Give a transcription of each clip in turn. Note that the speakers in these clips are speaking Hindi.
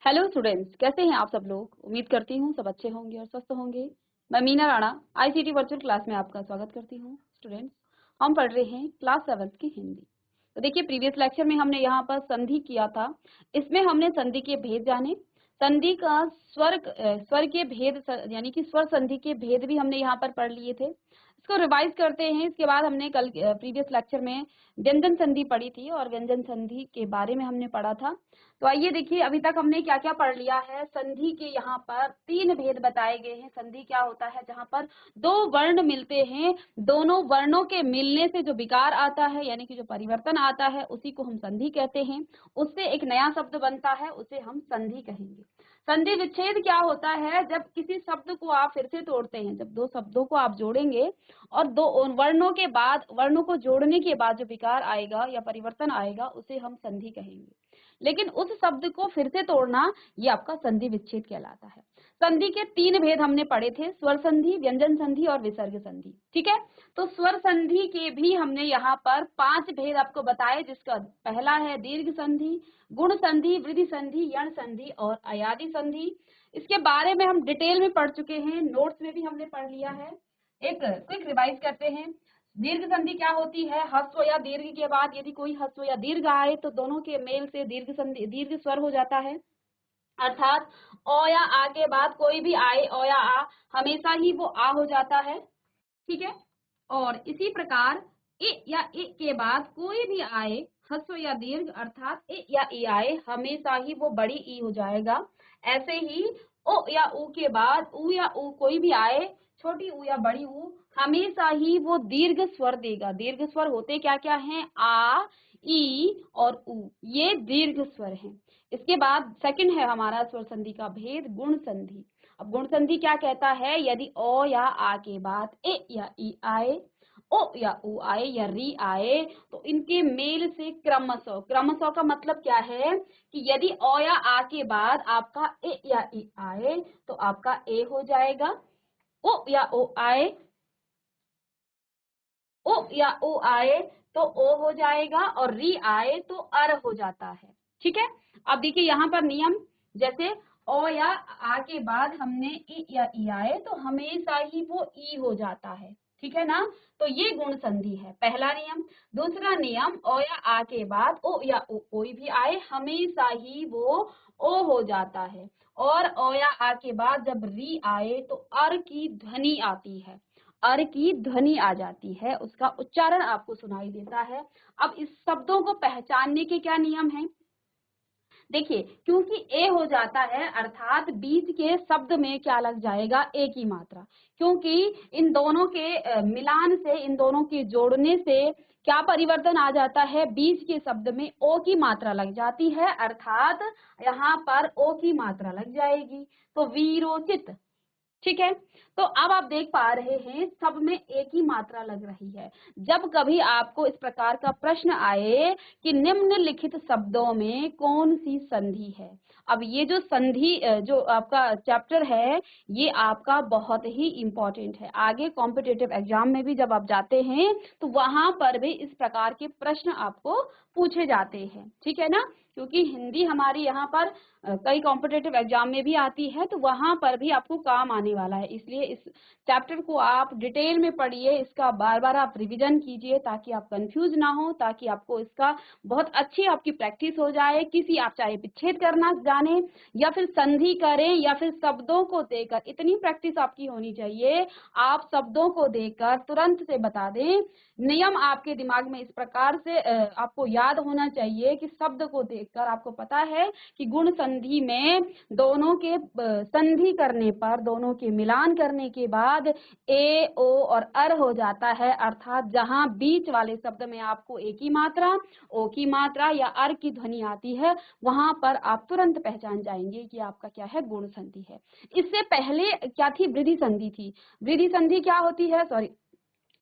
हेलो स्टूडेंट्स, कैसे हैं आप सब लोग। उम्मीद करती हूँ सब अच्छे होंगे और स्वस्थ होंगे। मैं Meena Rana ICT virtual class में आपका स्वागत करती हूँ। स्टूडेंट्स, हम पढ़ रहे हैं क्लास 7 की हिंदी। तो देखिए, प्रीवियस लेक्चर में हमने यहाँ पर संधि किया था। इसमें हमने संधि के भेद जाने, संधि का स्वर के भेद यानी कि स्वर संधि के भेद भी हमने यहाँ पर पढ़ लिए थे। इसको रिवाइज करते हैं। इसके बाद हमने कल प्रीवियस लेक्चर में व्यंजन संधि पढ़ी थी और व्यंजन संधि के बारे में हमने पढ़ा था। तो आइए देखिए, अभी तक हमने क्या क्या पढ़ लिया है। संधि के यहाँ पर 3 भेद बताए गए हैं। संधि क्या होता है? जहाँ पर 2 वर्ण मिलते हैं, दोनों वर्णों के मिलने से जो विकार आता है यानी कि जो परिवर्तन आता है उसी को हम संधि कहते हैं। उससे एक नया शब्द बनता है, उसे हम संधि कहेंगे। संधि विच्छेद क्या होता है? जब किसी शब्द को आप फिर से तोड़ते हैं, जब 2 शब्दों को आप जोड़ेंगे और 2 वर्णों के बाद, वर्णों को जोड़ने के बाद जो विकार आएगा या परिवर्तन आएगा उसे हम संधि कहेंगे। लेकिन उस शब्द को फिर से तोड़ना, ये आपका संधि विच्छेद कहलाता है। संधि के 3 भेद हमने पढ़े थे, स्वर संधि, व्यंजन संधि और विसर्ग संधि। ठीक है, तो स्वर संधि के भी हमने यहाँ पर 5 भेद आपको बताए, जिसका पहला है दीर्घ संधि, गुण संधि, वृद्धि संधि, यण संधि और अयादि संधि। इसके बारे में हम डिटेल में पढ़ चुके हैं, नोट्स में भी हमने पढ़ लिया है। एक क्विक रिवाइज करते हैं। दीर्घ संधि क्या होती है? ह्रस्व या दीर्घ के बाद यदि कोई ह्रस्व या दीर्घ आए तो दोनों के मेल से दीर्घ संधि, दीर्घ स्वर हो जाता है। अर्थात अ या आ के बाद कोई भी आए, अ या आ, हमेशा ही वो आ हो जाता है। ठीक है, और इसी प्रकार ए या ए के बाद कोई भी आए, ह्रस्व या दीर्घ, अर्थात ए या ई आए, हमेशा ही वो बड़ी ई हो जाएगा। ऐसे ही ओ या ऊ के बाद ऊ या ऊ कोई भी आए, छोटी ऊ या बड़ी ऊ, हमेशा ही वो दीर्घ स्वर देगा। दीर्घ स्वर होते क्या क्या हैं? आ, ई और ऊ, ये दीर्घ स्वर हैं। इसके बाद सेकंड है हमारा स्वर संधि का भेद, गुण संधि। अब गुण संधि क्या कहता है? यदि ओ या आ के बाद ए या ई आए, ओ या ऊ आए या री आए, तो इनके मेल से क्रमशः, क्रमशः का मतलब क्या है कि यदि ओ या आ के बाद आपका ए या ई आए तो आपका ए हो जाएगा, ओ या ओ आए, ओ या ओ आए तो ओ हो जाएगा और री आए तो अर हो जाता है। ठीक है, अब देखिए यहाँ पर नियम, जैसे ओ या आ के बाद हमने ई या ई आए तो हमेशा ही वो ई हो जाता है। ठीक है ना, तो ये गुण संधि है, पहला नियम। दूसरा नियम, ओ या आ के बाद ओ या ओ कोई भी आए, हमेशा ही वो ओ हो जाता है। और ओ या आ के बाद जब री आए तो अर की ध्वनि आती है, अर की ध्वनि आ जाती है, उसका उच्चारण आपको सुनाई देता है। अब इस शब्दों को पहचानने के क्या नियम हैं? देखिए, क्योंकि ए हो जाता है अर्थात बीच के शब्द में क्या लग जाएगा? ए की मात्रा। क्योंकि इन दोनों के मिलान से, इन दोनों के जोड़ने से क्या परिवर्तन आ जाता है? बीच के शब्द में ओ की मात्रा लग जाती है, अर्थात यहाँ पर ओ की मात्रा लग जाएगी, तो वीरोचित। ठीक है, तो अब आप देख पा रहे हैं सब में एक ही मात्रा लग रही है। जब कभी आपको इस प्रकार का प्रश्न आए कि निम्नलिखित शब्दों में कौन सी संधि है, अब ये जो संधि जो आपका चैप्टर है ये आपका बहुत ही इंपॉर्टेंट है। आगे कॉम्पिटिटिव एग्जाम में भी जब आप जाते हैं तो वहां पर भी इस प्रकार के प्रश्न आपको पूछे जाते हैं। ठीक है ना, क्योंकि हिंदी हमारी यहाँ पर कई कॉम्पिटिटिव एग्जाम में भी आती है, तो वहां पर भी आपको काम आने वाला है। इसलिए इस चैप्टर को आप डिटेल में पढ़िए, इसका बार बार आप रिवीजन कीजिए ताकि आप कंफ्यूज ना हो, ताकि आपको इसका बहुत अच्छी आपकी प्रैक्टिस हो जाए। किसी, आप चाहे विच्छेद करना जाने या फिर संधि करें या फिर शब्दों को देकर, इतनी प्रैक्टिस आपकी होनी चाहिए, आप शब्दों को देखकर तुरंत से बता दें। नियम आपके दिमाग में इस प्रकार से आपको याद होना चाहिए कि शब्द को देखकर आपको पता है कि गुण संधि में दोनों के संधि करने पर, दोनों के मिलान करने के बाद ए, ओ और अर हो जाता है, अर्थात जहां बीच वाले शब्द में आपको ए की मात्रा, ओ की मात्रा या अर की ध्वनि आती है, वहां पर आप तुरंत पहचान जाएंगे कि आपका क्या है? गुण संधि है। इससे पहले क्या थी? वृद्धि संधि थी। वृद्धि संधि क्या होती है? सॉरी,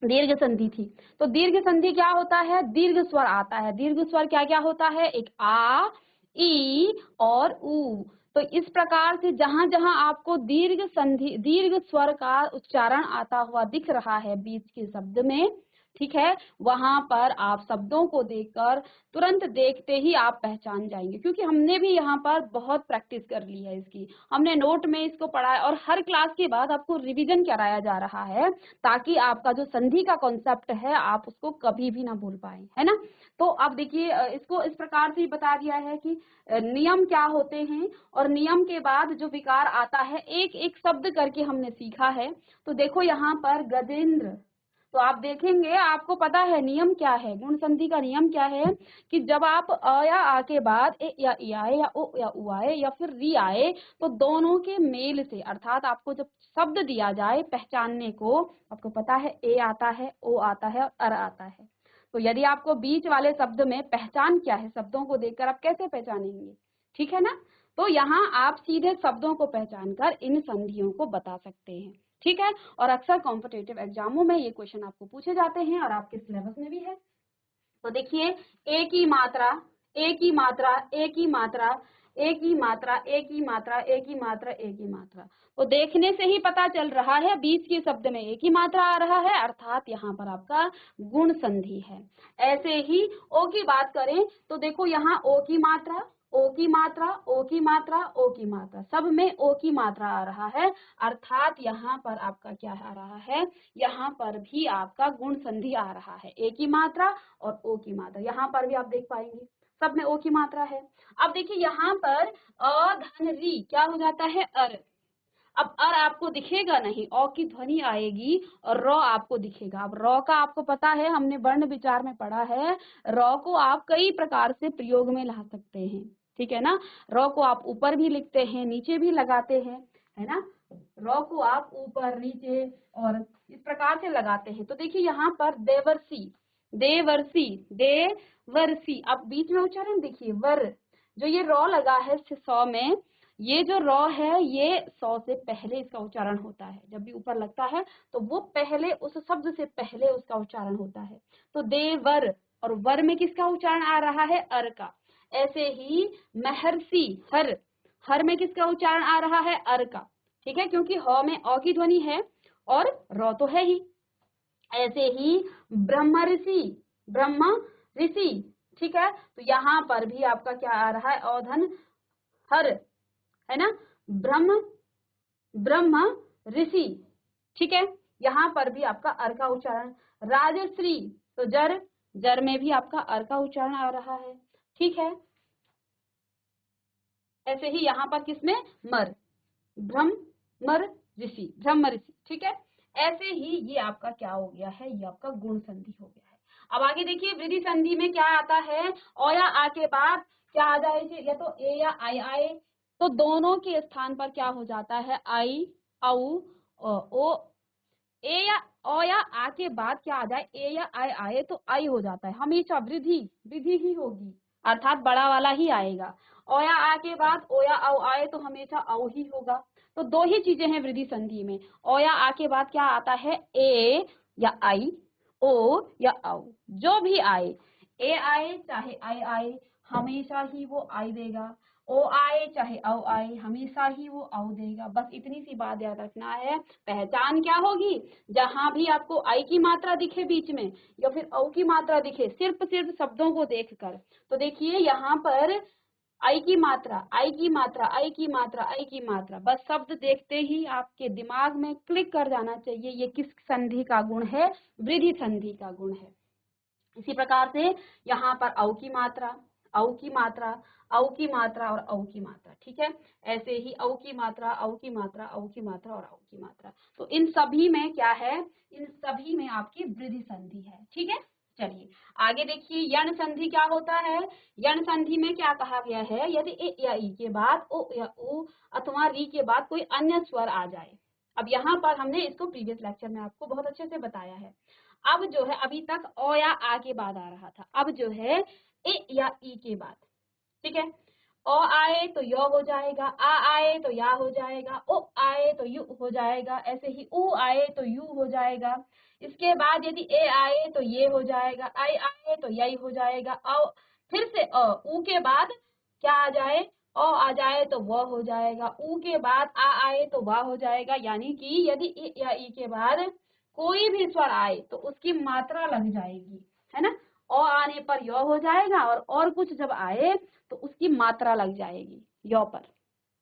दीर्घ संधि थी। तो दीर्घ संधि क्या होता है? दीर्घ स्वर आता है। दीर्घ स्वर क्या क्या होता है? एक आ, ई और ऊ। तो इस प्रकार से जहां जहां आपको दीर्घ संधि, दीर्घ स्वर का उच्चारण आता हुआ दिख रहा है बीच के शब्द में, ठीक है, वहां पर आप शब्दों को देखकर तुरंत देखते ही आप पहचान जाएंगे, क्योंकि हमने भी यहाँ पर बहुत प्रैक्टिस कर ली है इसकी, हमने नोट में इसको पढ़ा है और हर क्लास के बाद आपको रिवीजन कराया जा रहा है, ताकि आपका जो संधि का कॉन्सेप्ट है आप उसको कभी भी ना भूल पाए, है ना। तो अब देखिए इसको इस प्रकार से बता दिया है कि नियम क्या होते हैं, और नियम के बाद जो विकार आता है एक एक शब्द करके हमने सीखा है। तो देखो यहाँ पर गजेंद्र, तो आप देखेंगे आपको पता है नियम क्या है, गुण संधि का नियम क्या है कि जब आप अ या आ के बाद ए या ई आए या ओ या उ आए या फिर री आए, तो दोनों के मेल से, अर्थात आपको जब शब्द दिया जाए पहचानने को, आपको पता है ए आता है, ओ आता है और अर आता है, तो यदि आपको बीच वाले शब्द में पहचान क्या है, शब्दों को देखकर आप कैसे पहचानेंगे, ठीक है ना। तो यहाँ आप सीधे शब्दों को पहचान कर इन संधियों को बता सकते हैं, ठीक है। और अक्सर कॉम्पिटिटिव एग्जामों में ये क्वेश्चन आपको पूछे जाते हैं और आपके सिलेबस में भी है। तो देखिए एक ही मात्रा, एक ही मात्रा, एक ही मात्रा, एक ही मात्रा, एक ही मात्रा, एक ही मात्रा, एक ही मात्रा, तो देखने से ही पता चल रहा है बीच के शब्द में एक ही मात्रा आ रहा है, अर्थात यहाँ पर आपका गुण संधि है। ऐसे ही ओ की बात करें तो देखो यहाँ ओ की मात्रा, ओ की मात्रा, ओ की मात्रा, ओ की मात्रा, सब में ओ की मात्रा आ रहा है, अर्थात यहाँ पर आपका क्या आ रहा है, यहाँ पर भी आपका गुण संधि आ रहा है, एक ही मात्रा और ओ की मात्रा, यहाँ पर भी आप देख पाएंगे सब में ओ की मात्रा है। अब देखिए यहाँ पर अ धन री क्या हो जाता है, अर। अब अर आपको दिखेगा नहीं, अ की ध्वनि आएगी और र आपको दिखेगा। अब र का आपको पता है, हमने वर्ण विचार में पढ़ा है, र को आप कई प्रकार से प्रयोग में ला सकते हैं, ठीक है ना। र को आप ऊपर भी लिखते हैं, नीचे भी लगाते हैं, है ना। र को आप ऊपर नीचे और इस प्रकार से लगाते हैं। तो देखिए यहाँ पर देवर्षि, देवर्षि, देवर्षि, अब बीच में उच्चारण देखिए वर, जो ये र लगा है सौ में, ये जो र है ये सौ से पहले इसका उच्चारण होता है, जब भी ऊपर लगता है तो वो पहले उस शब्द से पहले उसका उच्चारण होता है। तो देवर, और वर में किसका उच्चारण आ रहा है, अर का। ऐसे ही महर्षि, हर, हर में किसका उच्चारण आ रहा है, अर का, ठीक है, क्योंकि ह में अ की ध्वनि है और र तो है ही। ऐसे ही ब्रह्म ऋषि, ब्रह्म ऋषि, ठीक है, तो यहाँ पर भी आपका क्या आ रहा है, औधन हर, है ना, ब्रह्म, ब्रह्म ऋषि, ठीक है, यहाँ पर भी आपका अर का उच्चारण। राजश्री, तो जर, जर में भी आपका अर का उच्चारण आ रहा है, ठीक है। ऐसे ही यहाँ पर किसमें, मर, ब्रह्मर ऋषि, ब्रह्म ऋषि, ठीक है। ऐसे ही ये आपका क्या हो गया है, ये आपका गुण संधि हो गया है। अब आगे देखिए वृद्धि संधि में क्या आता है, ओ या आ के बाद क्या आ जाए, या तो ए या आई आए, तो दोनों के स्थान पर क्या हो जाता है, आई, औ, ओ, ए या ओ या आ के बाद क्या आ जाए, ए या आई आए तो आई हो जाता है, हमेशा वृद्धि, वृद्धि ही होगी, अर्थात बड़ा वाला ही आएगा। ओ या आ के बाद ओ या औ आए तो हमेशा औ ही होगा। तो दो ही चीजें हैं वृद्धि संधि में, ओ या आ के बाद क्या आता है, ए या आई, ओ या औ, जो भी आए, ए आए चाहे आई आए हमेशा ही वो आई देगा, ओ आए चाहे औ आए हमेशा ही वो औ देगा। बस इतनी सी बात याद रखना है। पहचान क्या होगी, जहां भी आपको आई की मात्रा दिखे बीच में या फिर औ की मात्रा दिखे, सिर्फ शब्दों को देखकर, तो देखिए यहाँ पर आई की मात्रा, आई की मात्रा, आई की मात्रा, आई की मात्रा, बस शब्द देखते ही आपके दिमाग में क्लिक कर जाना चाहिए ये किस संधि का गुण है, वृद्धि संधि का गुण है। इसी प्रकार से यहाँ पर औ की मात्रा, औ की मात्रा, औ की मात्रा और औ की मात्रा, ठीक है। ऐसे ही औ की मात्रा, औ की मात्रा, औ की मात्रा और औ की मात्रा, तो इन सभी में क्या है, इन सभी में आपकी वृद्धि संधि है, ठीक है। चलिए आगे देखिए यण संधि क्या होता है। यण संधि में क्या कहा गया है, यदि ए या ई के बाद ओ या उ अथवा री के बाद कोई अन्य स्वर आ जाए। अब यहाँ पर हमने इसको प्रीवियस लेक्चर में आपको बहुत अच्छे से बताया है। अब जो है अभी तक ओ या आ के बाद आ रहा था, अब जो है ए या ई के बाद, ठीक है। ओ आए तो यो हो जाएगा, आ आए तो या हो जाएगा, ओ आए तो यू हो जाएगा, ऐसे ही ऊ आए तो यू हो जाएगा। इसके बाद यदि ए आए तो ये हो जाएगा, आई आए तो यही हो जाएगा, औ फिर से ऊ के बाद क्या आ जाए, ओ आ जाए तो वह हो जाएगा, ऊ के बाद आ आए तो वाह हो जाएगा। यानी कि यदि ए या ई के बाद कोई भी स्वर आए तो उसकी मात्रा लग जाएगी, है ना। अ आने पर य हो जाएगा, और कुछ जब आए तो उसकी मात्रा लग जाएगी य पर,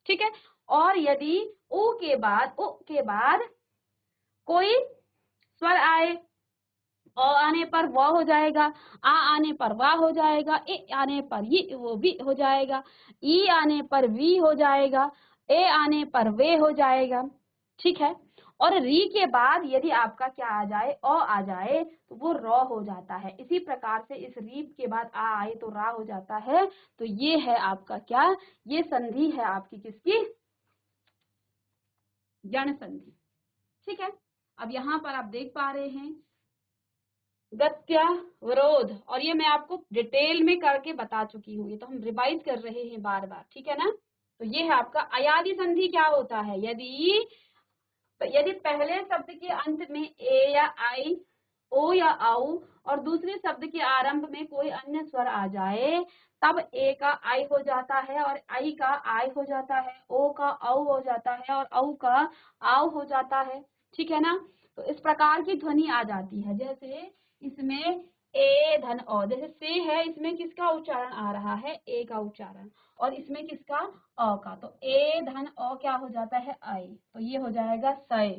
ठीक है। और यदि उ के बाद कोई स्वर आए, अ आने पर व हो जाएगा, आ आने पर वा हो जाएगा, ए आने पर ये वो भी हो जाएगा, ई आने पर वी हो जाएगा, ए आने पर वे हो जाएगा, ठीक है। और री के बाद यदि आपका क्या आ जाए, अ आ जाए, तो वो र हो जाता है। इसी प्रकार से इस री के बाद आ आए तो रा हो जाता है। तो ये है आपका क्या, ये संधि है आपकी किसकी, जन संधि, ठीक है। अब यहाँ पर आप देख पा रहे हैं गत्यावरोध, और ये मैं आपको डिटेल में करके बता चुकी हूँ, ये तो हम रिवाइज कर रहे हैं बार बार, ठीक है ना। तो ये है आपका अयादि संधि। क्या होता है, यदि पहले शब्द के अंत में ए या आई, ओ या औ और दूसरे शब्द के आरंभ में कोई अन्य स्वर आ जाए, तब ए का आई हो जाता है और आई का आय हो जाता है, ओ का औ हो जाता है और औ का आव हो जाता है, ठीक है ना। तो इस प्रकार की ध्वनि आ जाती है। जैसे इसमें ए धन औ, जैसे से है, इसमें किसका उच्चारण आ रहा है, ए का उच्चारण, और इसमें किसका, अ का। तो ए धन अ क्या हो जाता है, आई, तो ये हो जाएगा सय,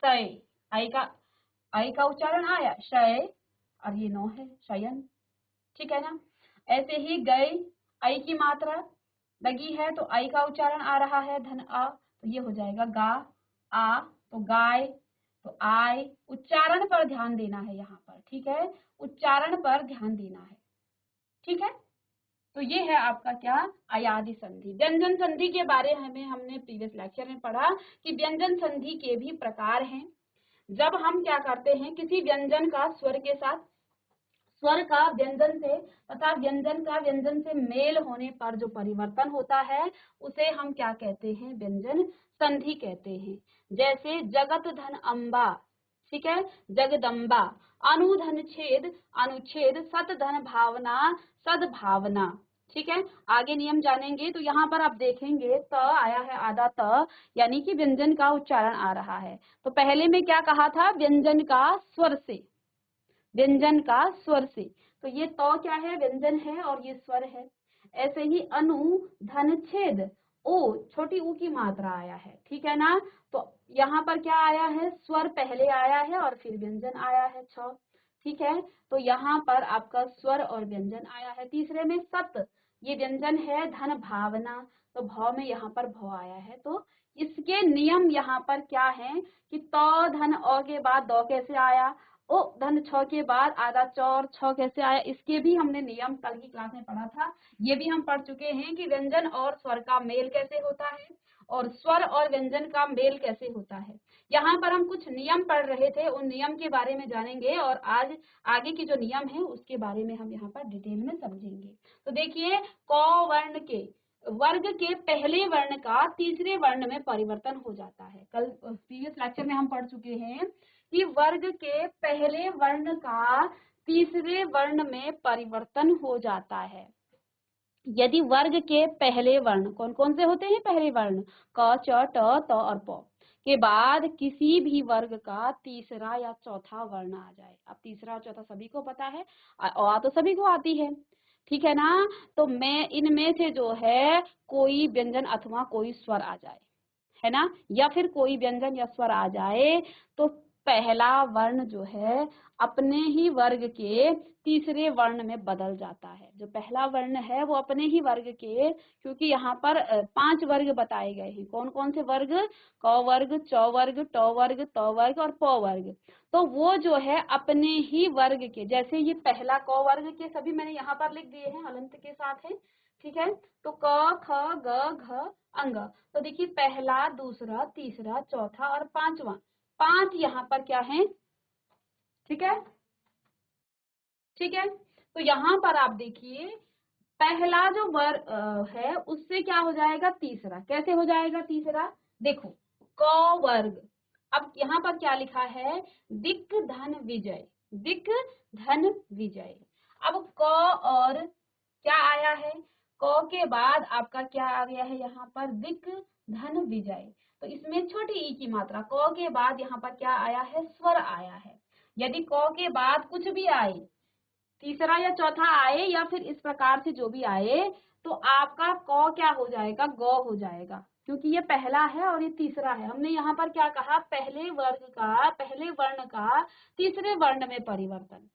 सय, आई का उच्चारण आया शय, और ये नो है शयन, ठीक है ना। ऐसे ही गए, आई की मात्रा लगी है तो आई का उच्चारण आ रहा है धन आ, तो ये हो जाएगा गा, आ तो गाय, तो आय। उच्चारण पर ध्यान देना है यहाँ पर, ठीक है, उच्चारण पर ध्यान देना है, ठीक है। तो ये है आपका क्या, अयादि संधि। व्यंजन संधि के बारे में हमने प्रीवियस लेक्चर में पढ़ा कि व्यंजन संधि के भी प्रकार हैं। जब हम क्या करते हैं, किसी व्यंजन का स्वर के साथ, स्वर का व्यंजन से तथा व्यंजन का व्यंजन से मेल होने पर जो परिवर्तन होता है, उसे हम क्या कहते हैं, व्यंजन संधि कहते हैं। जैसे जगत धन अम्बा, ठीक है, जगदम्बा, अनुधन छेद, अनुच्छेद, सत धन भावना, सद्भावना, ठीक है। आगे नियम जानेंगे। तो यहाँ पर आप देखेंगे त आया है आधा त, यानी कि व्यंजन का उच्चारण आ रहा है। तो पहले में क्या कहा था, व्यंजन का स्वर से, व्यंजन का स्वर से, तो ये तो क्या है, व्यंजन है और ये स्वर है। ऐसे ही अनु धन छेद, ओ छोटी ऊ की मात्रा आया है, ठीक है ना। तो यहाँ पर क्या आया है, स्वर पहले आया है और फिर व्यंजन आया है छ, ठीक है। तो यहाँ पर आपका स्वर और व्यंजन आया है। तीसरे में सत, ये व्यंजन है, धन भावना, तो भाव में यहाँ पर भाव आया है। तो इसके नियम यहाँ पर क्या है कि तो धन अ के बाद दो कैसे आया, ओ धन छ के बाद आधा चौर छ कैसे आया, इसके भी हमने नियम कल की क्लास में पढ़ा था। ये भी हम पढ़ चुके हैं कि व्यंजन और स्वर का मेल कैसे होता है और स्वर और व्यंजन का मेल कैसे होता है। यहाँ पर हम कुछ नियम पढ़ रहे थे, उन नियम के बारे में जानेंगे और आज आगे की जो नियम है उसके बारे में हम यहाँ पर डिटेल में समझेंगे। तो देखिए, क वर्ण के वर्ग के पहले वर्ण का तीसरे वर्ण में परिवर्तन हो जाता है। कल प्रीवियस लेक्चर में हम पढ़ चुके हैं कि वर्ग के पहले वर्ण का तीसरे वर्ण में परिवर्तन हो जाता है। यदि वर्ग के पहले वर्ण कौन कौन से होते हैं, पहले वर्ण क, च, ट, त और प के बाद किसी भी वर्ग का तीसरा या चौथा वर्ण आ जाए। अब तीसरा और चौथा सभी को पता है, और तो सभी को आती है, ठीक है ना। तो मैं इनमें से जो है कोई व्यंजन अथवा कोई स्वर आ जाए, है ना, या फिर कोई व्यंजन या स्वर आ जाए, तो पहला वर्ण जो है अपने ही वर्ग के तीसरे वर्ण में बदल जाता है। जो पहला वर्ण है वो अपने ही वर्ग के, क्योंकि यहाँ पर 5 वर्ग बताए गए हैं। कौन कौन से वर्ग, क वर्ग, च वर्ग, ट वर्ग, त वर्ग और प वर्ग। तो वो जो है अपने ही वर्ग के, जैसे ये पहला क वर्ग के सभी मैंने यहाँ पर लिख दिए हैं, हलंत के साथ है, ठीक है। तो क, ख, ग, घ, अंग। तो देखिए पहला, दूसरा, तीसरा, चौथा और पांचवा, 5 यहाँ पर क्या है, ठीक है, ठीक है। तो यहाँ पर आप देखिए पहला जो वर्ग है उससे क्या हो जाएगा, तीसरा कैसे हो जाएगा, तीसरा देखो क वर्ग। अब यहाँ पर क्या लिखा है, दिक धन विजय, दिक धन विजय। अब क और क्या आया है, क के बाद आपका क्या आ गया है यहाँ पर, दिक धन विजय। तो इसमें छोटी ई की मात्रा, क के बाद यहाँ पर क्या आया है, स्वर आया है। यदि क के बाद कुछ भी आए, तीसरा या चौथा आए या फिर इस प्रकार से जो भी आए, तो आपका क क्या हो जाएगा, ग हो जाएगा, क्योंकि ये पहला है और ये तीसरा है। हमने यहाँ पर क्या कहा, पहले वर्ण का तीसरे वर्ण में परिवर्तन।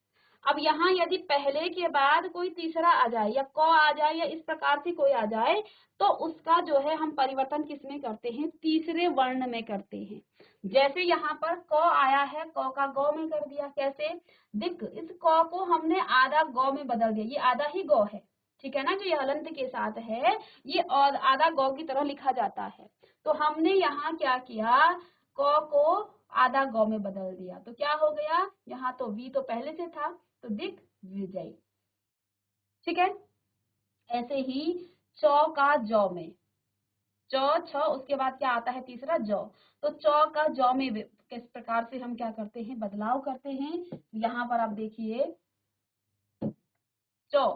अब यहाँ यदि पहले के बाद कोई तीसरा आ जाए या क आ जाए या इस प्रकार से कोई आ जाए, तो उसका जो है हम परिवर्तन किस में करते हैं, तीसरे वर्ण में करते हैं। जैसे यहाँ पर क आया है, क का ग में कर दिया। कैसे, दिख, इस क को हमने आधा ग में बदल दिया, ये आधा ही ग है, ठीक है ना, जो ये हलंत के साथ है, ये और आधा ग की तरह लिखा जाता है। तो हमने यहाँ क्या किया, क को आधा ग में बदल दिया, तो क्या हो गया, यहाँ तो वी तो पहले से था, तो दिख विजय, ठीक है। ऐसे ही चौ का जौ में, चौ छ, उसके बाद क्या आता है, तीसरा जौ, तो चौ का जौ में किस प्रकार से हम क्या करते हैं, बदलाव करते हैं। यहाँ पर आप देखिए, चौ,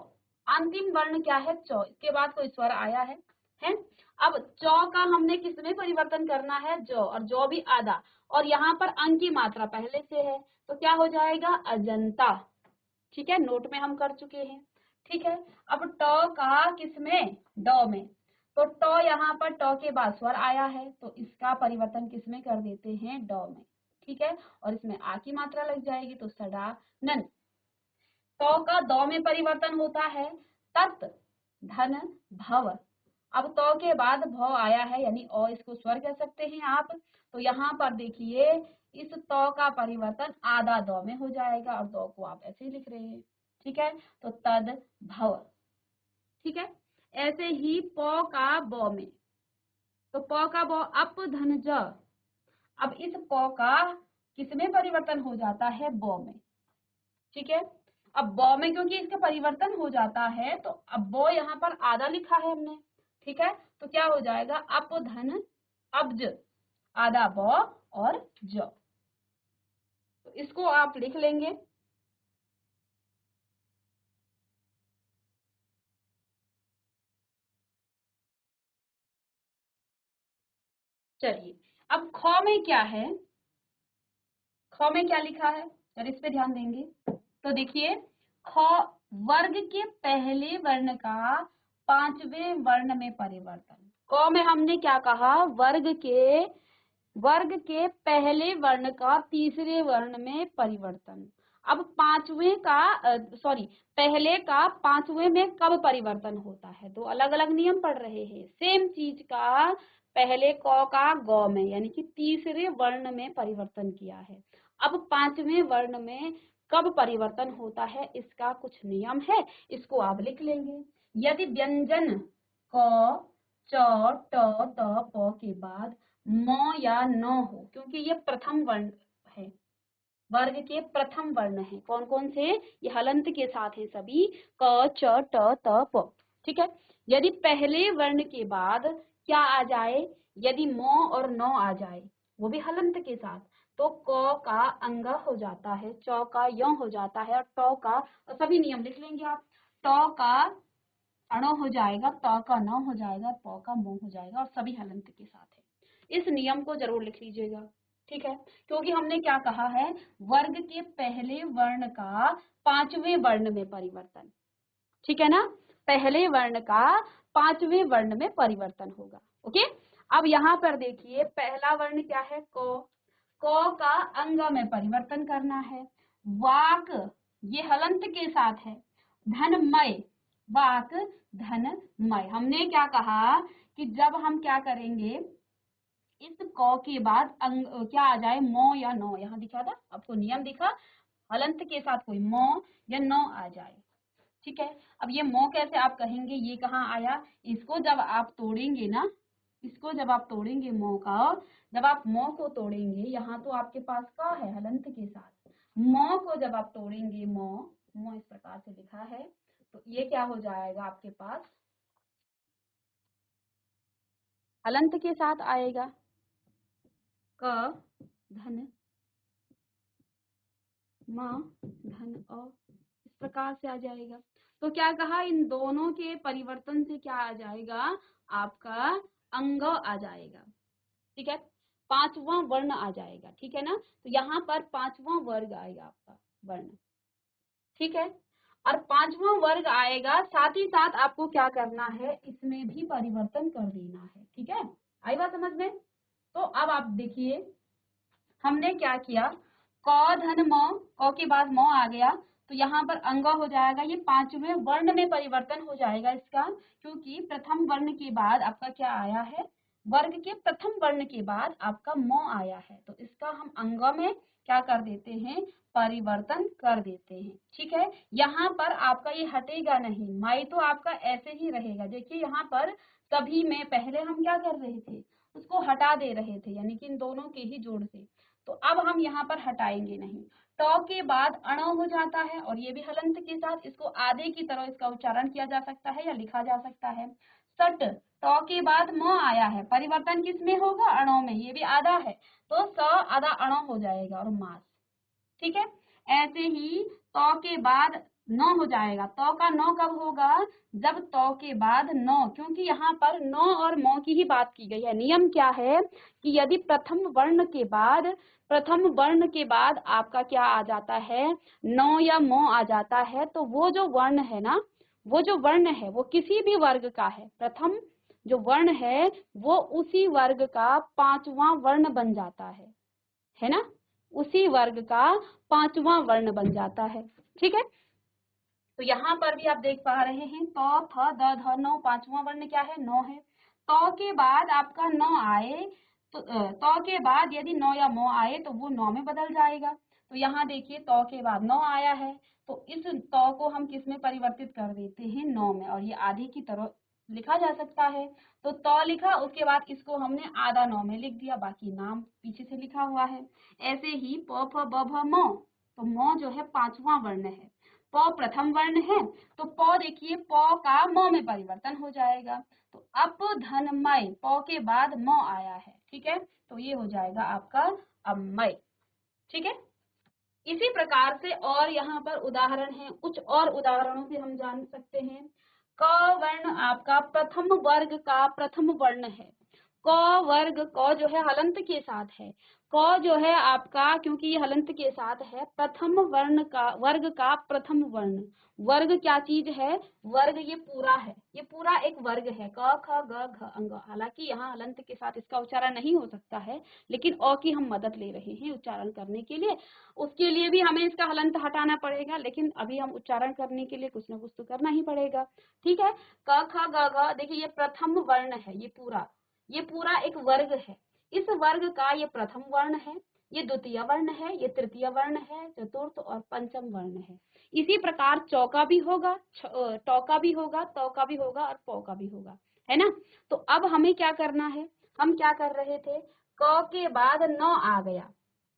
अंतिम वर्ण क्या है, चौ, इसके बाद कोई स्वर आया है। अब चौ का हमने किसमें परिवर्तन करना है, जौ, और जौ भी आधा, और यहाँ पर अंक की मात्रा पहले से है, तो क्या हो जाएगा, अजंता, ठीक है, नोट में हम कर चुके हैं, ठीक है। अब ट का किसमें, ड में, तो ट यहाँ पर ट के बाद स्वर आया है, तो इसका परिवर्तन किसमें कर देते हैं, ड में, ठीक है, और इसमें आ की मात्रा लग जाएगी, तो सडा नन। ट का द में परिवर्तन होता है, तत् धन भव। अब त के बाद भ आया है, यानी अ, इसको स्वर कह सकते हैं आप। तो यहाँ पर देखिए, इस त का परिवर्तन आधा द में हो जाएगा, और द को आप ऐसे ही लिख रहे हैं, ठीक है, तो तद भव, ठीक है। ऐसे ही प का ब में, तो प का ब अप धन ज। अब इस प का किसमें परिवर्तन हो जाता है, ब में, ठीक है। अब ब में क्योंकि इसका परिवर्तन हो जाता है, तो अब ब यहाँ पर आधा लिखा है हमने, ठीक है, तो क्या हो जाएगा, अप धन अब्ज, आधा ब और ज, तो इसको आप लिख लेंगे। चलिए, अब ख में क्या है, ख में क्या लिखा है, जरा इस पे ध्यान देंगे तो देखिए, ख वर्ग के पहले वर्ण का पांचवें वर्ण में परिवर्तन। क में हमने क्या कहा, वर्ग के पहले वर्ण का तीसरे वर्ण में परिवर्तन। अब पांचवें का सॉरी, पहले का पांचवें में कब परिवर्तन होता है, दो अलग अलग नियम पढ़ रहे हैं। सेम चीज का पहले क का ग में, यानी कि तीसरे वर्ण में परिवर्तन किया है। अब पांचवें वर्ण में कब परिवर्तन होता है, इसका कुछ नियम है, इसको आप लिख लेंगे। यदि व्यंजन क, च, ट, त, प के बाद म या न हो, क्योंकि ये प्रथम वर्ण है, वर्ग के प्रथम वर्ण है, कौन कौन से, ये हलंत के साथ है सभी, क, च, ट, त, प, ठीक है। यदि पहले वर्ण के बाद क्या आ जाए, यदि म और न आ जाए, वो भी हलंत के साथ, तो क का अंग हो जाता है, च का य हो जाता है, और ट का, सभी नियम लिख लेंगे आप, ट का अणो हो जाएगा, त का न हो जाएगा, प का मो हो जाएगा, और सभी हलंत के साथ है। इस नियम को जरूर लिख लीजिएगा, ठीक है, क्योंकि हमने क्या कहा है, वर्ग के पहले वर्ण का पांचवें वर्ण में परिवर्तन, ठीक है ना, पहले वर्ण का पांचवें वर्ण में परिवर्तन होगा, ओके। अब यहाँ पर देखिए, पहला वर्ण क्या है, क का अंग में परिवर्तन करना है। वाक, ये हलंत के साथ है, धनमय, वाक धनमय। हमने क्या कहा कि जब हम क्या करेंगे, इस क के बाद अंग क्या आ जाए, म या न, यहाँ दिखा था आपको नियम दिखा, हलंत के साथ कोई म या न आ जाए, ठीक है। अब ये म कैसे आप कहेंगे, ये कहाँ आया, इसको जब आप तोड़ेंगे ना, इसको जब आप तोड़ेंगे म का, जब आप म को तोड़ेंगे, यहाँ तो आपके पास का है हलंत के साथ, म को जब आप तोड़ेंगे, म इस प्रकार से लिखा है, तो ये क्या हो जाएगा आपके पास, हलंत के साथ आएगा, क धन म धन अ, इस प्रकार से आ जाएगा। तो क्या कहा, इन दोनों के परिवर्तन से क्या आ जाएगा, आपका अंग आ जाएगा, ठीक है, पांचवा वर्ण आ जाएगा, ठीक है ना। तो यहाँ पर पांचवा वर्ग आएगा आपका वर्ण, ठीक है। और पांचवा वर्ग आएगा, साथ ही साथ आपको क्या करना है, इसमें भी परिवर्तन कर देना है, ठीक है। आई बात समझ में। तो अब आप देखिए हमने क्या किया, क धन म, क के बाद म आ गया, तो यहाँ पर अंग हो जाएगा, ये पांचवें वर्ण में परिवर्तन हो जाएगा इसका, क्योंकि प्रथम वर्ण के बाद आपका क्या आया है, वर्ग के प्रथम वर्ण के बाद आपका म आया है, तो इसका हम अंग में क्या कर देते हैं, परिवर्तन कर देते हैं, ठीक है। यहाँ पर आपका ये हटेगा नहीं, माई तो आपका ऐसे ही रहेगा। देखिए यहाँ पर सभी में पहले हम क्या कर रहे थे, उसको हटा दे रहे थे, यानी कि इन दोनों के ही जोड़ से, तो अब हम यहाँ पर हटाएंगे नहीं। ट के बाद अण हो जाता है, और ये भी हलंत के साथ, इसको आधे की तरह इसका उच्चारण किया जा सकता है या लिखा जा सकता है। सट, ट के बाद म आया है, परिवर्तन किसमें होगा, अणों में, ये भी आधा है, तो स आधा अण हो जाएगा और मास, ठीक है। ऐसे ही तो के बाद नौ हो जाएगा, तो का नौ कब होगा, जब तो के बाद नौ, क्योंकि यहाँ पर नौ और मौ की ही बात की गई है। नियम क्या है कि यदि प्रथम वर्ण के बाद आपका क्या आ जाता है, नौ या मौ आ जाता है, तो वो जो वर्ण है ना, वो जो वर्ण है वो किसी भी वर्ग का है, प्रथम जो वर्ण है वो उसी वर्ग का पांचवा वर्ण बन जाता है ना, उसी वर्ग का पांचवा वर्ण बन जाता है, ठीक है। तो यहाँ पर भी आप देख पा रहे हैं, तो थ द ध नौ, पांचवा वर्ण क्या है, नौ है। तो के बाद आपका नौ आए, तो के बाद यदि नौ या मो आए तो वो नौ में बदल जाएगा। तो यहाँ देखिए तो के बाद नौ आया है, तो इस तो को हम किस में परिवर्तित कर देते हैं, नौ में, और ये आधे की तरह लिखा जा सकता है। तो लिखा, उसके बाद इसको हमने आधा नौ में लिख दिया, बाकी नाम पीछे से लिखा हुआ है। ऐसे ही प फ ब भ म, तो म जो है पांचवा वर्ण है, प प्रथम वर्ण है, तो प देखिए प का म में परिवर्तन हो जाएगा, तो अप धन मय, प के बाद म आया है, ठीक है, तो ये हो जाएगा आपका अमय, ठीक है। इसी प्रकार से और यहाँ पर उदाहरण है, कुछ और उदाहरणों से हम जान सकते हैं। क वर्ण आपका प्रथम वर्ग का प्रथम वर्ण है, क वर्ग, क जो है हलंत के साथ है, क जो है आपका, क्योंकि ये हलंत के साथ है, प्रथम वर्ण का, वर्ग का प्रथम वर्ण, वर्ग क्या चीज है, वर्ग ये पूरा है, ये पूरा एक वर्ग है, क ख ग घ अंग। हालांकि यहाँ हलंत के साथ इसका उच्चारण नहीं हो सकता है, लेकिन अ की हम मदद ले रहे हैं उच्चारण करने के लिए, उसके लिए भी हमें इसका हलंत हटाना पड़ेगा, लेकिन अभी हम उच्चारण करने के लिए कुछ ना कुछ तो करना ही पड़ेगा, ठीक है। क ख ग घ, देखिए ये प्रथम वर्ण है, ये पूरा एक वर्ग है, इस वर्ग का ये प्रथम वर्ण है, ये द्वितीय वर्ण है, ये तृतीय वर्ण है, चतुर्थ और पंचम वर्ण है। इसी प्रकार चौका भी होगा, टौका भी होगा, तौका भी होगा और पौ का भी होगा, है ना। तो अब हमें क्या करना है, हम क्या कर रहे थे, क के बाद नौ आ गया,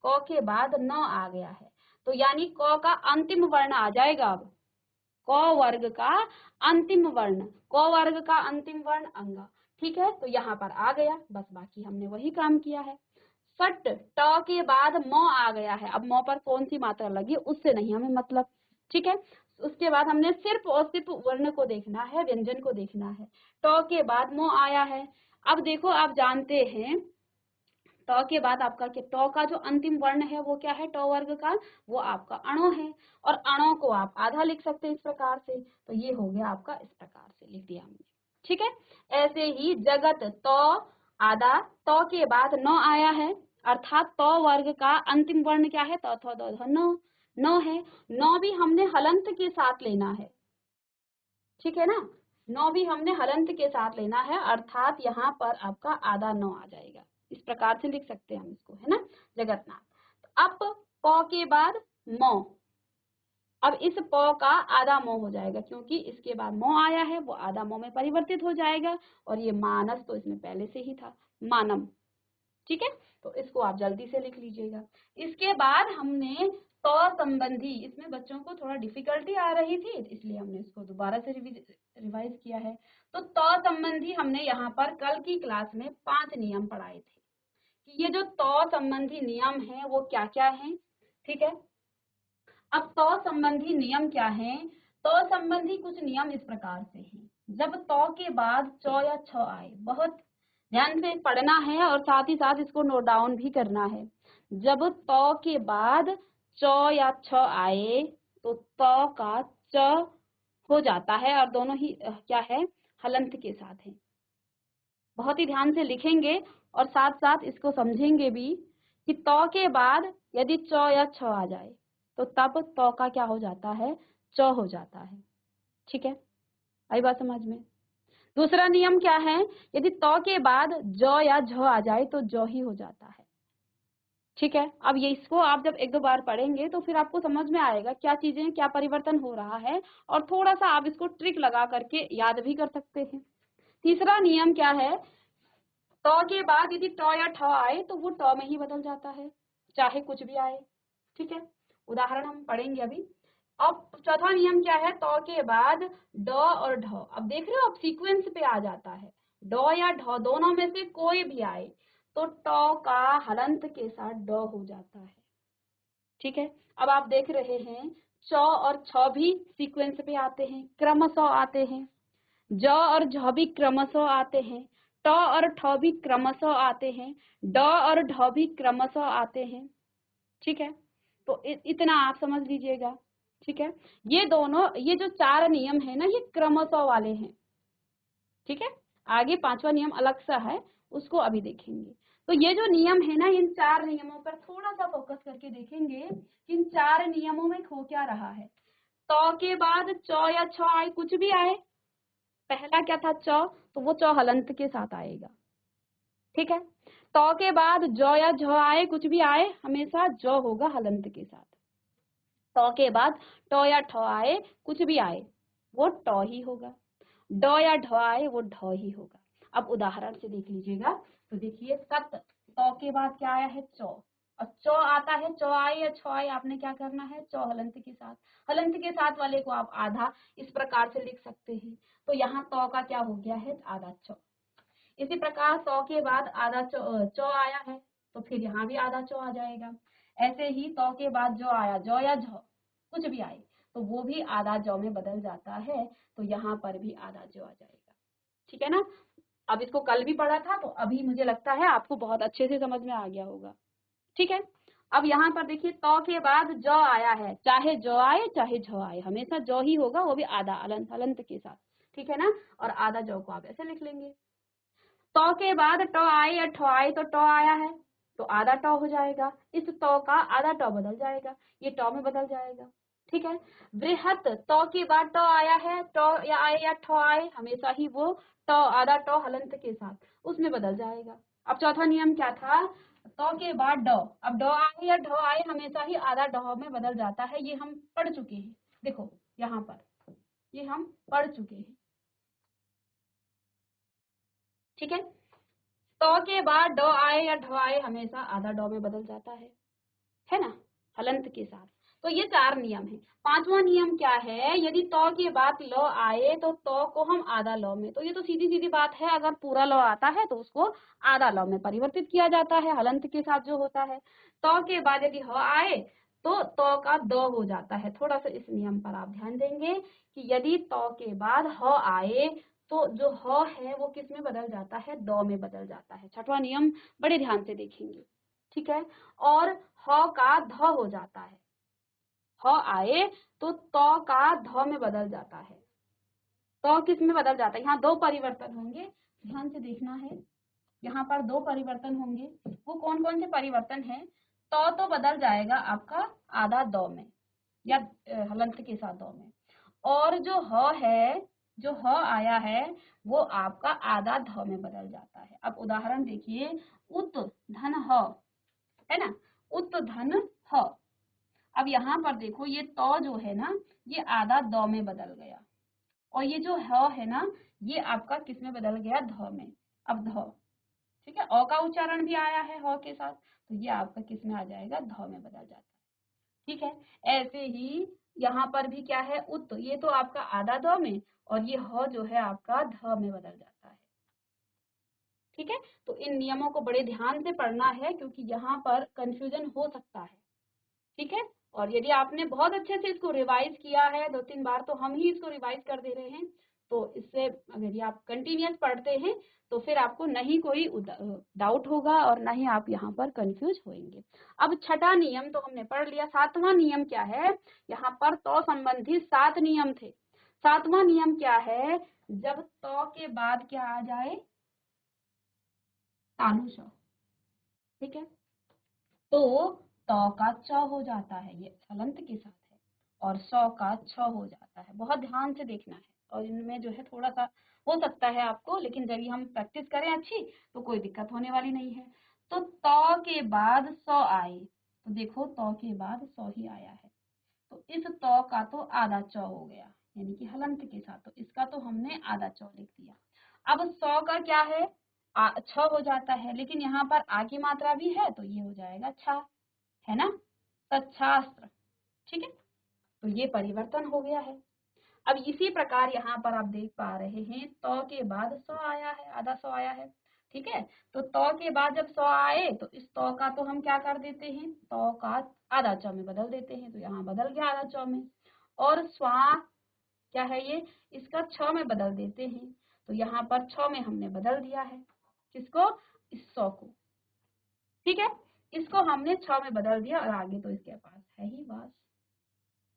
क के बाद नौ आ गया है, तो यानी क का अंतिम वर्ण आ जाएगा। अब क वर्ग का अंतिम वर्ण, क वर्ग का अंतिम वर्ण अंग, ठीक है, तो यहाँ पर आ गया, बस बाकी हमने वही काम किया है। सट, ट के बाद म आ गया है, अब म पर कौन सी मात्रा लगी उससे नहीं हमें मतलब, ठीक है। उसके बाद हमने सिर्फ और सिर्फ वर्ण को देखना है, व्यंजन को देखना है। ट के बाद म आया है, अब देखो आप जानते हैं ट के बाद आपका क्या, ट का जो अंतिम वर्ण है वो क्या है, ट वर्ग का, वो आपका अणो है, और अणो को आप आधा लिख सकते हैं इस प्रकार से, तो ये हो गया आपका, इस प्रकार से लिख दिया हमने, ठीक है। ऐसे ही जगत, तो आधा, तो के बाद नौ आया है, अर्थात तो वर्ग का अंतिम वर्ण क्या है, तो थ द ध नौ, नौ है, नौ भी हमने हलंत के साथ लेना है, ठीक है ना, नौ भी हमने हलंत के साथ लेना है, अर्थात यहाँ पर आपका आधा नौ आ जाएगा, इस प्रकार से लिख सकते हैं हम इसको, है ना, जगतनाथ। तो अब प के बाद मौ, अब इस प का आधा मो हो जाएगा, क्योंकि इसके बाद मो आया है, वो आधा मो में परिवर्तित हो जाएगा, और ये मानस तो इसमें पहले से ही था, मानम, ठीक है, तो इसको आप जल्दी से लिख लीजिएगा। इसके बाद हमने तो संबंधी, इसमें बच्चों को थोड़ा डिफिकल्टी आ रही थी, इसलिए हमने इसको दोबारा से रिवाइज किया है। तो संबंधी हमने यहाँ पर कल की क्लास में 5 नियम पढ़ाए थे, कि ये जो तो संबंधी नियम है वो क्या क्या है, ठीक है। अब तो संबंधी नियम क्या है, तो संबंधी कुछ नियम इस प्रकार से हैं, जब तो के बाद च या छ आए, बहुत ध्यान से पढ़ना है और साथ ही साथ इसको नोट डाउन भी करना है। जब त के बाद च या छ आए तो त का च हो जाता है और दोनों ही क्या है, हलंत के साथ है। बहुत ही ध्यान से लिखेंगे और साथ साथ इसको समझेंगे भी कि त के बाद यदि च या छ आ जाए तो तब त का क्या हो जाता है, च हो जाता है। ठीक है, आई बात समझ में। दूसरा नियम क्या है, यदि त के बाद ज या झ आ जाए तो ज ही हो जाता है। ठीक है, अब ये इसको आप जब एक दो बार पढ़ेंगे तो फिर आपको समझ में आएगा क्या चीजें, क्या परिवर्तन हो रहा है, और थोड़ा सा आप इसको ट्रिक लगा करके याद भी कर सकते हैं। तीसरा नियम क्या है, त के बाद यदि ट या ठ आए तो वो ट में ही बदल जाता है, चाहे कुछ भी आए। ठीक है, उदाहरण हम पढ़ेंगे अभी। अब चौथा नियम क्या है, त के बाद ड और ढ, अब देख रहे हो अब सीक्वेंस पे आ जाता है। ड या ढ दोनों में से कोई भी आए तो ट का हलंत के साथ ड हो जाता है। ठीक है, अब आप देख रहे हैं च और छ भी सीक्वेंस पे आते हैं, क्रमशः आते हैं। ज और झ भी क्रमशः आते हैं। ट और ठ भी क्रमशः आते हैं। ड और ढ भी क्रमशः आते हैं। ठीक है, तो इतना आप समझ लीजिएगा। ठीक है, ये दोनों, ये जो चार नियम है ना, ये क्रमशः वाले हैं। ठीक है, आगे पांचवा नियम अलग सा है, उसको अभी देखेंगे। तो ये जो नियम है ना, इन चार नियमों पर थोड़ा सा फोकस करके देखेंगे कि इन चार नियमों में हो क्या रहा है। त के बाद च या छ आए, कुछ भी आए, पहला क्या था च, तो वो च हलंत के साथ आएगा। ठीक है, त के बाद ज या झ आए, कुछ भी आए, हमेशा ज होगा हलंत के साथ। त के बाद ट या ठ आए, कुछ भी आए, वो ट ही होगा। ड या ढ आए वो ढ ही होगा। अब उदाहरण से देख लीजिएगा, तो देखिए सत, त के बाद क्या आया है, च, और च आता है, च आए या छ आए, आपने क्या करना है, च हलंत के साथ, हलंत के साथ वाले को आप आधा इस प्रकार से लिख सकते हैं। तो यहाँ त का क्या हो गया है, आधा च। इसी प्रकार 100 के बाद आधा च आया है, तो फिर यहाँ भी आधा च आ जाएगा। ऐसे ही 100 के बाद जो आया, ज या झ कुछ भी आए, तो वो भी आधा ज में बदल जाता है, तो यहाँ पर भी आधा ज आ जाएगा। ठीक है ना, अब इसको कल भी पढ़ा था, तो अभी मुझे लगता है आपको बहुत अच्छे से समझ में आ गया होगा। ठीक है, अब यहाँ पर देखिए त के बाद ज आया है, चाहे ज आए चाहे झ आए, हमेशा ज ही होगा, वो भी आधा हलंत के साथ। ठीक है ना, और आधा ज को आप ऐसे लिख लेंगे। त के बाद ट आए या ठ आए, तो ट आया है तो आधा ट हो जाएगा, इस त का आधा ट बदल जाएगा, ये ट में बदल जाएगा। ठीक है, वृहत, त के बाद ट आया है, ट या आए या ठ आए, हमेशा ही वो ट आधा ट हलंत के साथ उसमें बदल जाएगा। अब चौथा नियम क्या था, त के बाद ड, अब ड आए या ढ आए, हमेशा ही आधा ढ में बदल जाता है, ये हम पढ़ चुके हैं। देखो यहाँ पर ये हम पढ़ चुके हैं। ठीक है, त के बाद ड आए या ढ आए, हमेशा आधा ड में बदल जाता है ना, हलंत के साथ। तो ये चार नियम है। पांचवा नियम क्या है, यदि त के बाद ल आए तो त को हम आधा ल में, तो ये तो सीधी सीधी बात है, अगर पूरा ल आता है तो उसको आधा ल में परिवर्तित किया जाता है, हलंत के साथ जो होता है। त के बाद यदि ह आए तो त का द हो जाता है। थोड़ा सा इस नियम पर आप ध्यान देंगे कि यदि त के बाद ह आए तो जो ह है वो किस में बदल जाता है, द में बदल जाता है। छठवां नियम बड़े ध्यान से देखेंगे। ठीक है, और ह का ध हो जाता है, ह आए तो त का ध में बदल जाता है। त किस में बदल जाता है, यहाँ दो परिवर्तन होंगे, ध्यान से देखना है। यहाँ पर दो परिवर्तन होंगे, वो कौन कौन से परिवर्तन हैं, त तो बदल जाएगा आपका आधा द में या हलंत के साथ द में, और जो ह है, जो ह आया है वो आपका आधा ध में बदल जाता है। अब उदाहरण देखिए, उत धन ह, है ना, उत धन ह। अब यहाँ पर देखो ये त जो है ना, ये आधा द में बदल गया, और ये जो ह है ना, ये आपका किस में बदल गया, ध में। अब ध, ठीक है, अ का उच्चारण भी आया है ह के साथ, तो ये आपका किस में आ जाएगा, ध में बदल जाता है। ठीक है, ऐसे ही यहाँ पर भी क्या है, उत, ये तो आपका आधा ध में, और ये ह जो है आपका ध में बदल जाता है। ठीक है, तो इन नियमों को बड़े ध्यान से पढ़ना है, क्योंकि यहाँ पर कंफ्यूजन हो सकता है। ठीक है, और यदि आपने बहुत अच्छे से इसको रिवाइज किया है 2-3 बार, तो हम ही इसको रिवाइज कर दे रहे हैं, तो इससे अगर ये आप कंटिन्यूअस पढ़ते हैं तो फिर आपको नहीं कोई डाउट होगा और ना ही आप यहाँ पर कंफ्यूज होंगे। अब छठा नियम तो हमने पढ़ लिया। सातवां नियम क्या है? यहाँ पर तो संबंधी 7 नियम थे। सातवां नियम क्या है? जब तो के बाद क्या आ जाए? तालु श। ठीक है, तो का च हो जाता है, ये हलंत के साथ है, और सौ का छ हो जाता है। बहुत ध्यान से देखना है, और इनमें जो है थोड़ा सा हो सकता है आपको, लेकिन जब हम प्रैक्टिस करें अच्छी तो कोई दिक्कत होने वाली नहीं है। तो के बाद सौ आए, तो देखो तो के बाद सौ ही आया है, तो इस तो का तो आधा च हो गया, यानी कि हलंत के साथ, तो इसका तो हमने आधा च लिख दिया। अब सौ का क्या है? छ हो जाता है, लेकिन यहाँ पर आ की मात्रा भी है तो ये हो जाएगा छा, है ना, तच्छास्त्र। ठीक है, तो ये परिवर्तन हो गया है। अब इसी प्रकार यहाँ पर आप देख पा रहे हैं तो के बाद सौ आया है, आधा सौ आया है। ठीक है, तो के बाद जब सौ आए तो इस तो का तो हम क्या कर देते हैं? तो का आधा च में बदल देते हैं, तो यहाँ बदल गया आधा च में। और स्वा क्या है ये? इसका छ में बदल देते हैं, तो यहाँ पर छ में हमने बदल दिया है। किसको? इस सौ को। ठीक है, इसको हमने छ में बदल दिया और आगे तो इसके पास है ही वास।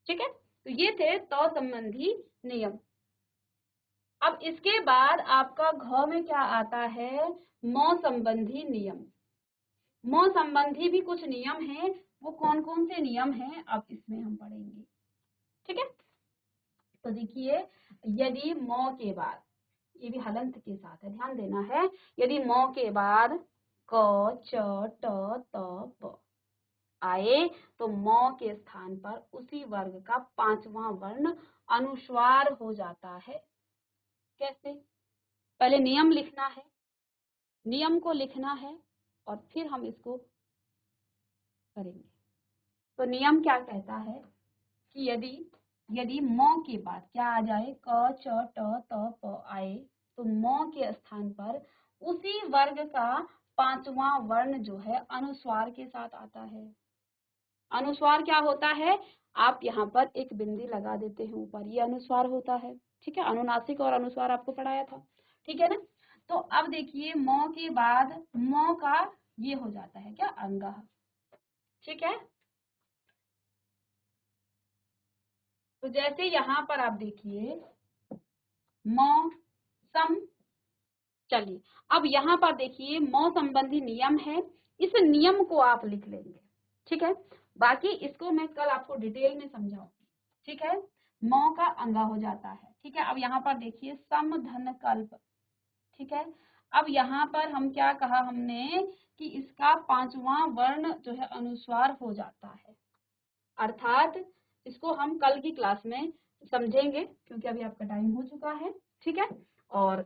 ठीक है, तो ये थे तो संबंधी नियम। अब इसके बाद आपका घ में क्या आता है? मौ संबंधी नियम। मौ संबंधी भी कुछ नियम हैं, वो कौन कौन से नियम हैं अब इसमें हम पढ़ेंगे। ठीक है, तो देखिए, यदि मौ के बाद, ये भी हलंत के साथ है, ध्यान देना है, यदि मौ के बाद क च ट त प आए तो मौ के स्थान पर उसी वर्ग का 5वां वर्ण अनुस्वार हो जाता है। कैसे? पहले नियम लिखना है, नियम को लिखना है और फिर हम इसको करेंगे। तो नियम क्या कहता है कि यदि यदि मौ के बाद क्या आ जाए? क च ट त प आए तो मौ के स्थान पर उसी वर्ग का 5वां वर्ण जो है अनुस्वार के साथ आता है। अनुस्वार क्या होता है? आप यहाँ पर एक बिंदी लगा देते हैं ऊपर, ये अनुस्वार होता है। ठीक है, अनुनासिक और अनुस्वार आपको पढ़ाया था। ठीक है ना, तो अब देखिए मौ के बाद मौ का ये हो जाता है क्या? अंगः। ठीक है, तो जैसे यहाँ पर आप देखिए मौ सम, चलिए अब यहाँ पर देखिए मौ संबंधी नियम है, इस नियम को आप लिख लेंगे। ठीक है, बाकी इसको मैं कल आपको डिटेल में समझाऊंगी। ठीक है, मौ का अंगा हो जाता है। ठीक है, अब यहाँ पर देखिए सम धन कल्प। ठीक है, अब यहाँ पर हम क्या कहा हमने कि इसका 5वां वर्ण जो है अनुस्वार हो जाता है, अर्थात इसको हम कल की क्लास में समझेंगे क्योंकि अभी आपका टाइम हो चुका है। ठीक है, और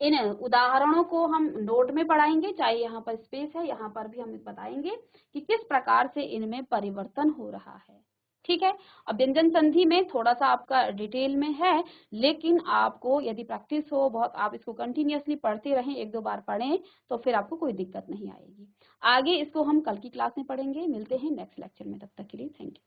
इन उदाहरणों को हम नोट में पढ़ाएंगे, चाहे यहाँ पर स्पेस है, यहाँ पर भी हम बताएंगे कि किस प्रकार से इनमें परिवर्तन हो रहा है। ठीक है, अब व्यंजन संधि में थोड़ा सा आपका डिटेल में है, लेकिन आपको यदि प्रैक्टिस हो बहुत, आप इसको कंटिन्यूअसली पढ़ते रहें, 1-2 बार पढ़ें तो फिर आपको कोई दिक्कत नहीं आएगी। आगे इसको हम कल की क्लास में पढ़ेंगे। मिलते हैं नेक्स्ट लेक्चर में, तब तक के लिए थैंक यू।